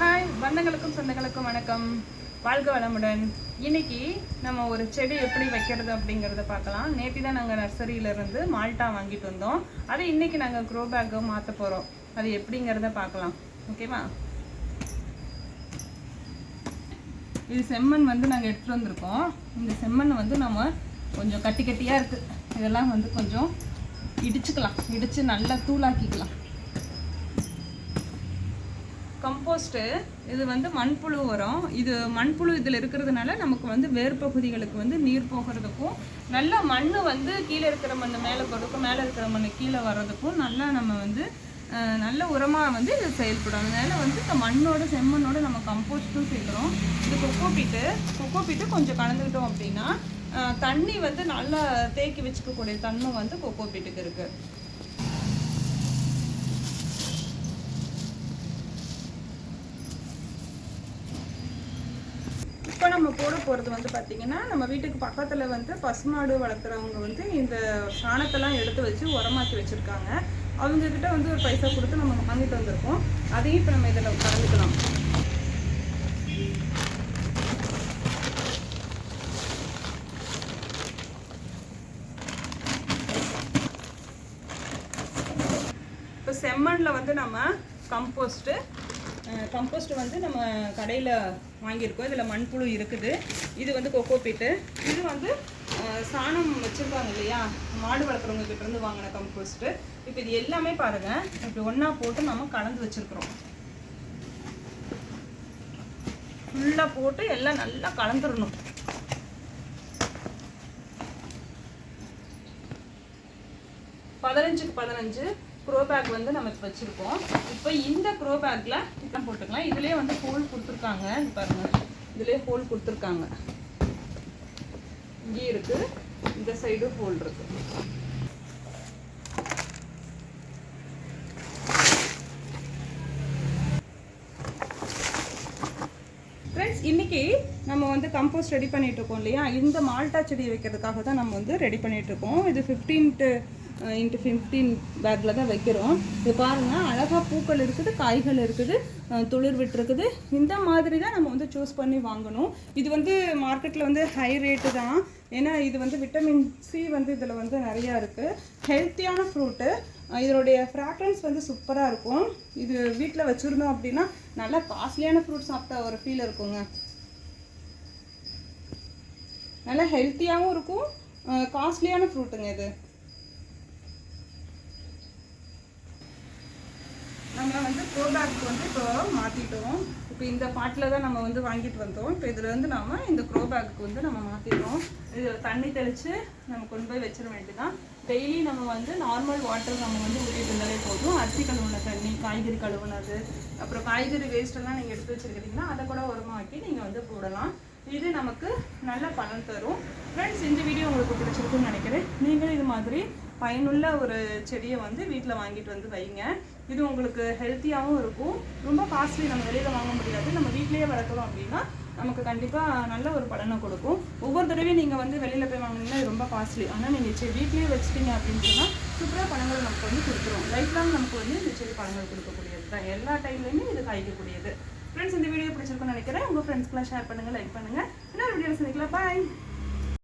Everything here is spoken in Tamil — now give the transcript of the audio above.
ஹாய் பந்தங்களுக்கும் சொந்தங்களுக்கும் வணக்கம். வாழ்க வளமுடன். இன்னைக்கு நம்ம ஒரு செடி எப்படி வைக்கிறது அப்படிங்கிறத பார்க்கலாம். நேற்று தான் நாங்கள் நர்சரியிலேருந்து மால்ட்டா வாங்கிட்டு வந்தோம். அதை இன்றைக்கி நாங்கள் க்ரோ பேக்கை மாற்ற போகிறோம். அது எப்படிங்கிறத பார்க்கலாம். ஓகேவா? இது செம்மண் வந்து நாங்கள் எடுத்துகிட்டு வந்திருக்கோம். இந்த செம்மண் வந்து நம்ம கொஞ்சம் கட்டி கட்டியாக இருக்குது. இதெல்லாம் வந்து கொஞ்சம் இடித்து நல்லா தூளாக்கிக்கலாம். கம்போஸ்ட்டு இது வந்து மண்புழு உரம். இது மண்புழு இதில் இருக்கிறதுனால நமக்கு வந்து வேர் பகுதிகளுக்கு வந்து நீர் போகிறதுக்கும், நல்லா மண் வந்து கீழே இருக்கிற மண் மேலே போகிறதுக்கும், மேலே இருக்கிற மண் கீழே வர்றதுக்கும் நல்லா நம்ம வந்து நல்ல உரமாக வந்து இது செயல்படும். அதனால வந்து இந்த மண்ணோட செம்மண்ணோட நம்ம கம்போஸ்ட்டும் சேர்க்குறோம். இது கொக்கோ பீட்டு கொஞ்சம் கலந்துக்கிட்டோம் அப்படின்னா தண்ணி வந்து நல்லா தேக்கி வச்சுக்கக்கூடிய தன்மை வந்து கொக்கோ பீட்டுக்கு இருக்குது. இப்போ நம்ம போட போகிறது வந்து பார்த்திங்கன்னா, நம்ம வீட்டுக்கு பக்கத்தில் வந்து பசுமாடு வளர்க்குறவங்க வந்து இந்த சாணத்தெல்லாம் எடுத்து வச்சு உரமாக்கி வச்சுருக்காங்க. அவங்கக்கிட்ட வந்து ஒரு பைசா கொடுத்து நம்ம வாங்கிட்டு வந்திருக்கோம். அதையும் இப்போ நம்ம இதில் கலந்துக்கலாம். இப்போ செம்மண்ணில் வந்து நம்ம கம்போஸ்ட் வந்து நம்ம கடையில் வாங்கியிருக்கோம். இதில் மண்புழு இருக்குது. இது வந்து கொக்கோ பீட்டு. இது வந்து சாணம் வச்சுருக்காங்க இல்லையா, மாடு வளர்க்குறவங்க கிட்டேருந்து வாங்கின கம்போஸ்ட்டு. இப்போ இது எல்லாமே பாருங்கள், இப்படி ஒன்றா போட்டு நம்ம கலந்து வச்சுருக்குறோம். ஃபுல்லாக போட்டு எல்லாம் நல்லா கலந்துடணும். பதினஞ்சுக்கு 15 க்ரோ பேக் வந்து நம்ம இப்போ வச்சுருக்கோம். இப்போ இந்த க்ரோ பேக்கில் இதெல்லாம் போட்டுக்கலாம். இதுலேயே வந்து ஹோல் கொடுத்துருக்காங்க. பாருங்கள், இதுலேயே ஹோல் கொடுத்துருக்காங்க. இங்கே இருக்குது, இந்த சைடு ஹோல் இருக்குது. ஃப்ரெண்ட்ஸ், இன்றைக்கி நம்ம வந்து கம்போஸ்ட் ரெடி பண்ணிகிட்ருக்கோம் இல்லையா, இந்த மால்ட்டா செடியை வைக்கிறதுக்காக தான் நம்ம வந்து ரெடி பண்ணிகிட்ருக்கோம். இது 15x15 பேக்கில் தான் வைக்கிறோம். இது பாருங்கள், அழகாக பூக்கள் இருக்குது, காய்கள் இருக்குது, துளிர் விட்டுருக்குது. இந்த மாதிரி தான் நம்ம வந்து சூஸ் பண்ணி வாங்கணும். இது வந்து மார்க்கெட்டில் வந்து ஹை ரேட்டு தான். ஏன்னா இது வந்து விட்டமின் சி வந்து இதில் வந்து நிறையா இருக்குது. ஹெல்த்தியான ஃப்ரூட்டு. இதனுடைய ஃப்ராக்ரன்ஸ் வந்து சூப்பராக இருக்கும். இது வீட்டில் வச்சுருந்தோம் அப்படின்னா நல்லா காஸ்ட்லியான ஃப்ரூட் சாப்பிட்ட ஒரு ஃபீல் இருக்குங்க. நல்லா ஹெல்த்தியாகவும் இருக்கும், காஸ்ட்லியான ஃப்ரூட்டுங்க இது. நம்ம வந்து க்ரோ பேக்கு வந்து இப்போ மாற்றிட்டோம். இப்போ இந்த பாட்டில் தான் நம்ம வந்து வாங்கிட்டு வந்தோம். இப்போ இதில் வந்து நம்ம இந்த க்ரோ பேக்கு வந்து நம்ம மாற்றிட்டோம். இது தண்ணி தெளித்து நம்ம கொண்டு போய் வச்சிட வேண்டியதான். டெய்லி நம்ம வந்து நார்மல் வாட்டர் நம்ம வந்து ஊற்றிட்டு இருந்தாலே போதும். அரிசி கழுவுன தண்ணி, காய்கறி கழுவுனது, அப்புறம் காய்கறி வேஸ்ட்டெல்லாம் நீங்கள் எடுத்து வச்சுருக்கிறீங்கன்னா அதை கூட உரமாக்கி நீங்கள் வந்து போடலாம். இது நமக்கு நல்ல பலன் தரும். ஃப்ரெண்ட்ஸ், இந்த வீடியோ உங்களுக்கு பிடிச்சிருக்குன்னு நினைக்கிறேன். நீங்களும் இது மாதிரி பயனுள்ள ஒரு செடியை வந்து வீட்டில் வாங்கிட்டு வந்து வைங்க. இது உங்களுக்கு ஹெல்த்தியாகவும் இருக்கும். ரொம்ப காஸ்ட்லி, நம்ம வெளியில் வாங்க முடியாது. நம்ம வீட்டிலேயே வளர்க்குறோம் அப்படின்னா நமக்கு கண்டிப்பாக நல்ல ஒரு பலனை கொடுக்கும். ஒவ்வொரு தடவையும் நீங்கள் வந்து வெளியில் போய் வாங்கினீங்கன்னா இது ரொம்ப காஸ்ட்லி. ஆனால் நீங்கள் வீட்லேயே வச்சுட்டீங்க அப்படின்னு சொன்னால் சூப்பராக பழங்கள் நமக்கு வந்து கொடுத்துரும். லைஃப் லாங் நமக்கு வந்து இந்த செடி பழங்கள் கொடுக்கக்கூடியது தான். எல்லா டைம்லையுமே இது காய்க்கக்கூடியது. ஃப்ரெண்ட்ஸ், இந்த வீடியோ பிடிச்சிருக்குன்னு நினைக்கிறேன். உங்கள் ஃப்ரெண்ட்ஸ்க்குலாம் ஷேர் பண்ணுங்கள், லைக் பண்ணுங்கள். இன்னொரு வீடியோவில் சந்திக்கலாம். பாய்.